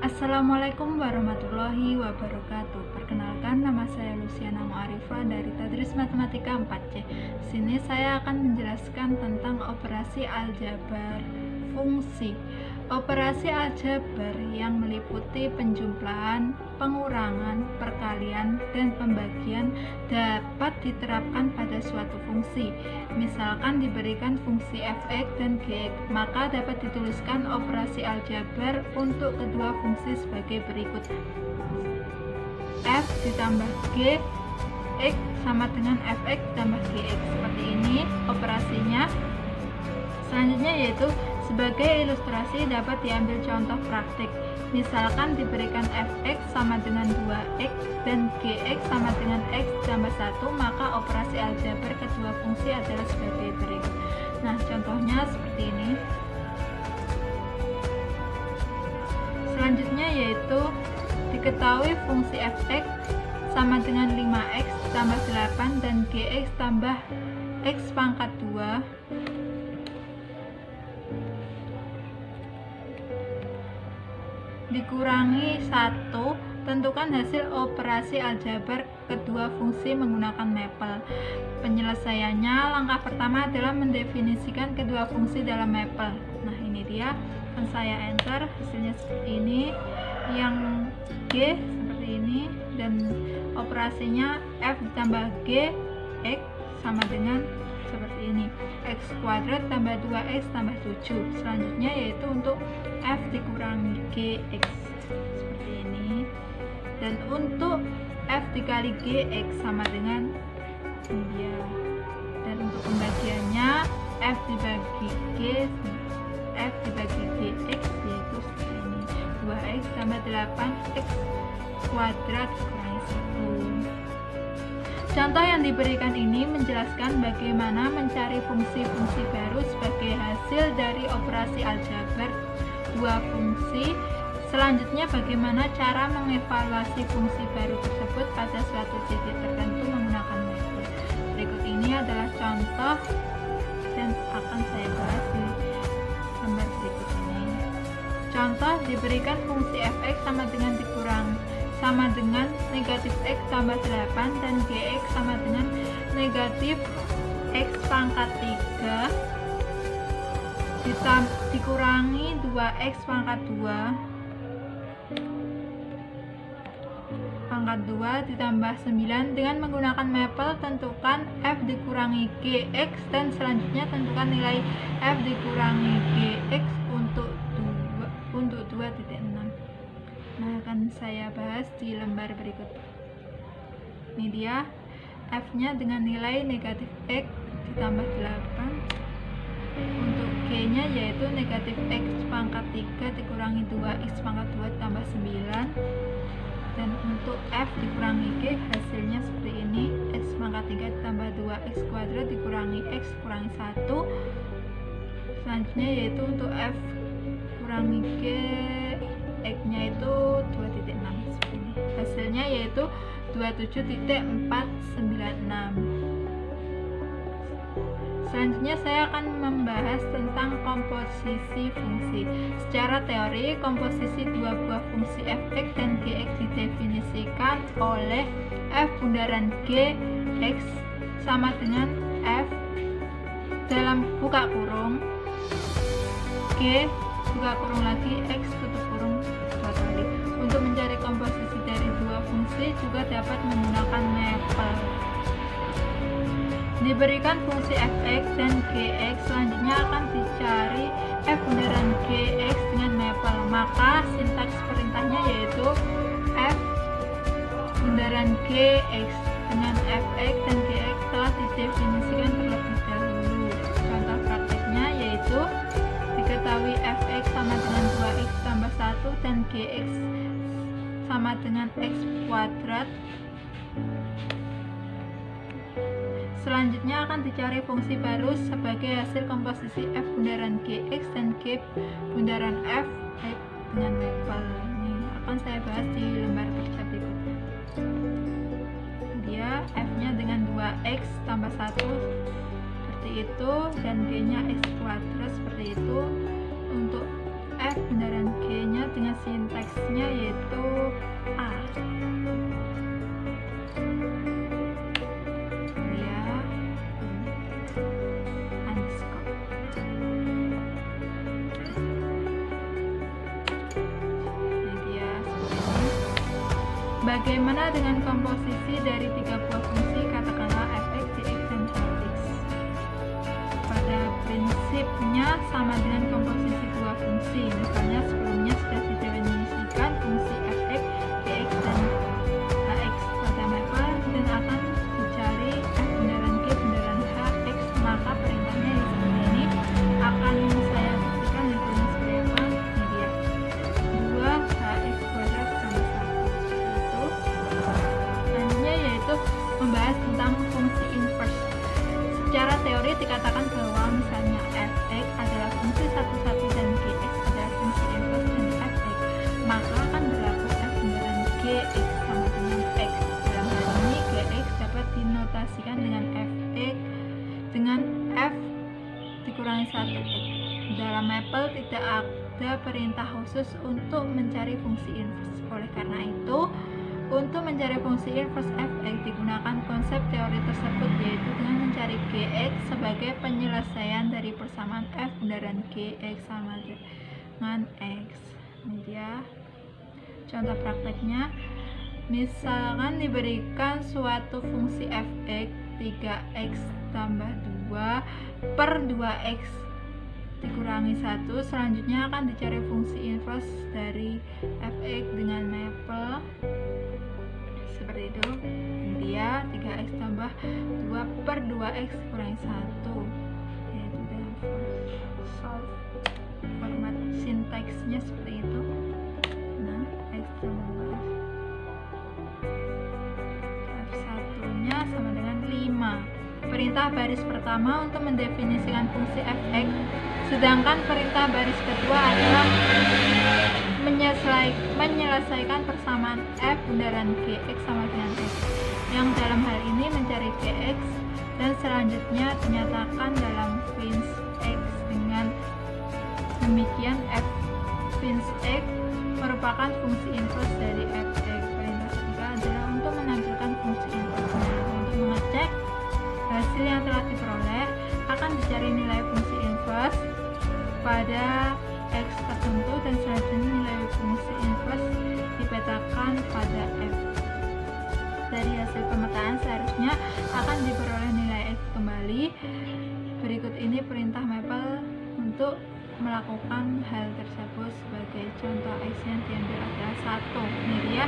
Assalamualaikum warahmatullahi wabarakatuh. Perkenalkan, nama saya Luciana Mu'arifah dari Tadris Matematika 4C. Sini saya akan menjelaskan tentang operasi aljabar fungsi. Operasi aljabar yang meliputi penjumlahan, pengurangan, perkalian, dan pembagian dapat diterapkan pada suatu fungsi. Misalkan diberikan fungsi f(x) dan g(x), maka dapat dituliskan operasi aljabar untuk kedua fungsi sebagai berikut. F ditambah g x sama dengan fx ditambah gx. Seperti ini operasinya. Selanjutnya yaitu sebagai ilustrasi dapat diambil contoh praktik. Misalkan diberikan fx sama dengan 2x dan gx sama dengan x tambah 1, maka operasi aljabar kedua fungsi adalah sebagai berikut. Nah, contohnya seperti ini. Selanjutnya yaitu diketahui fungsi fx sama dengan 5x tambah 8 dan gx tambah x pangkat 2 dikurangi 1. Tentukan hasil operasi aljabar kedua fungsi menggunakan mapel. Penyelesaiannya, langkah pertama adalah mendefinisikan kedua fungsi dalam mapel. Nah, ini dia, akan saya enter, hasilnya seperti ini. Yang g seperti ini, dan operasinya f ditambah g x sama dengan seperti ini, x kuadrat tambah 2x tambah 7. Selanjutnya yaitu untuk f dikurangi gx seperti ini, dan untuk f dikali gx sama dengan ini dia. Dan untuk pembagiannya f dibagi gx yaitu seperti ini, 2x tambah 8x kuadrat kurangi 1. Contoh yang diberikan ini menjelaskan bagaimana mencari fungsi-fungsi baru sebagai hasil dari operasi aljabar dua fungsi. Selanjutnya, bagaimana cara mengevaluasi fungsi baru tersebut pada suatu titik tertentu menggunakan mapel. Berikut ini adalah contoh dan akan saya bahas di gambar berikut ini. Contoh, diberikan fungsi fx sama dengan negatif x tambah 8 dan gx sama dengan negatif x pangkat 3 dikurangi 2x pangkat 2 ditambah 9. Dengan menggunakan mapel, tentukan f dikurangi gx dan selanjutnya tentukan nilai f dikurangi gx untuk 2.6. Nah, akan saya bahas di lembar berikut. Ini dia, f-nya dengan nilai negatif x ditambah 8. Untuk g-nya yaitu negatif x pangkat 3 dikurangi 2x pangkat 2 ditambah 9. Dan untuk f dikurangi g, hasilnya seperti ini, x pangkat 3 ditambah 2x kuadrat dikurangi x kurangi 1. Selanjutnya yaitu untuk f kurangi g, x-nya itu 2.6 seperti ini. Hasilnya yaitu 27.496. Selanjutnya saya akan membahas tentang komposisi fungsi. Secara teori, komposisi dua buah fungsi fx dan gx didefinisikan oleh f bundaran g x sama dengan f dalam buka kurung g buka kurung lagi x tutup kurung 2 kali. Untuk mencari komposisi dari dua fungsi juga dapat menggunakan mapel. Diberikan fungsi fx dan gx, selanjutnya akan dicari f bundaran gx dengan mapel. Maka sintaks perintahnya yaitu f bundaran gx dengan fx dan gx telah didefinisikan terlebih dahulu. Contoh prakteknya yaitu diketahui fx sama dengan 2x tambah 1 dan gx sama dengan x kuadrat. Selanjutnya akan dicari fungsi baru sebagai hasil komposisi f bundaran gx dan g bundaran f dengan mapel. Ini akan saya bahas di lembar kerja berikutnya. Dia f-nya dengan 2x tambah 1 seperti itu, dan g-nya x kuadrat seperti itu. Untuk f bundaran g-nya dengan sintaksnya yaitu A. Ya, underscore. Ini dia seperti ini. Bagaimana dengan komposisi dari 3 buah fungsi, katakanlah f(x), g(x), dan h(x)? Pada prinsipnya sama dengan komposisi dua fungsi. Misalnya sebelumnya sudah didefinisikan fungsi f(x), g(x), dan h(x) pada mapel, dan akan dicari f beneran g beneran h(x). Maka perintahnya yang seperti ini akan saya fungsikan hasilnya seperti apa? Ini dia, 2h(x) kuadrat tambah 1. Itu selanjutnya yaitu membahas tentang fungsi inverse. Secara teori dikatakan bahwa misalnya f(x) adalah fungsi 1 dan g(x) adalah fungsi inverse dari f(x), maka akan berlaku f beneran g(x) sama dengan x. Dalam hal ini g(x) dapat dinotasikan dengan f(x) dengan f dikurangi 1x. Dalam mapel tidak ada perintah khusus untuk mencari fungsi inverse. Oleh karena itu, untuk mencari fungsi inverse f(x) digunakan konsep teori tersebut, yaitu dengan mencari g(x) sebagai penyelesaian dari persamaan f beneran g(x) sama dengan x. Ini dia contoh prakteknya. Misalkan diberikan suatu fungsi f(x) 3x tambah 2 per 2x dikurangi 1. Selanjutnya akan dicari fungsi inverse dari f(x) dengan mapel seperti itu. Dia 3x tambah 2 per 2x kurangi 1, yaitu dalam solve format sintaksnya seperti itu. Nah, x tambah f1 nya sama dengan 5. Perintah baris pertama untuk mendefinisikan fungsi f(x), sedangkan perintah baris kedua adalah menyelesaikan persamaan f beneran g(x) sama dengan x, yang dalam hal ini mencari g(x), dan selanjutnya dinyatakan dalam fins x. Dengan demikian f fins x merupakan fungsi inverse dari f(x). Perintah ketiga adalah untuk menampilkan fungsi inverse-nya. Untuk mengecek hasil yang telah diperoleh, akan dicari nilai fungsi inverse pada x tertentu, dan selanjutnya nilai fungsi inverse dipetakan pada f. Dari hasil pemetaan seharusnya akan diperoleh nilai x kembali. Berikut ini perintah mapel untuk melakukan hal tersebut. Sebagai contoh x yang diambil adalah 1. Ini dia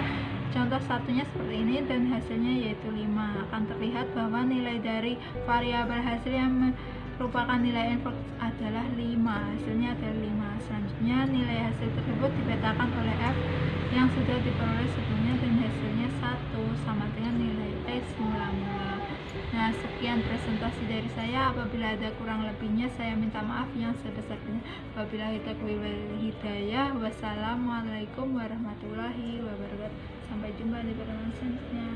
contoh satunya seperti ini, dan hasilnya yaitu 5. Akan terlihat bahwa nilai dari variabel hasil yang merupakan nilai inverse adalah 5. Hasilnya adalah 5. Selanjutnya nilai hasil tersebut dipetakan oleh f yang sudah diperoleh sebelumnya, dan hasilnya 1 sama dengan nilai x mula-mula. Nah, sekian presentasi dari saya. Apabila ada kurang lebihnya, saya minta maaf yang sebesar-besarnya. Wabillahi taufiq wal hidayah. Wassalamualaikum warahmatullahi wabarakatuh. Sampai jumpa di pertemuan selanjutnya.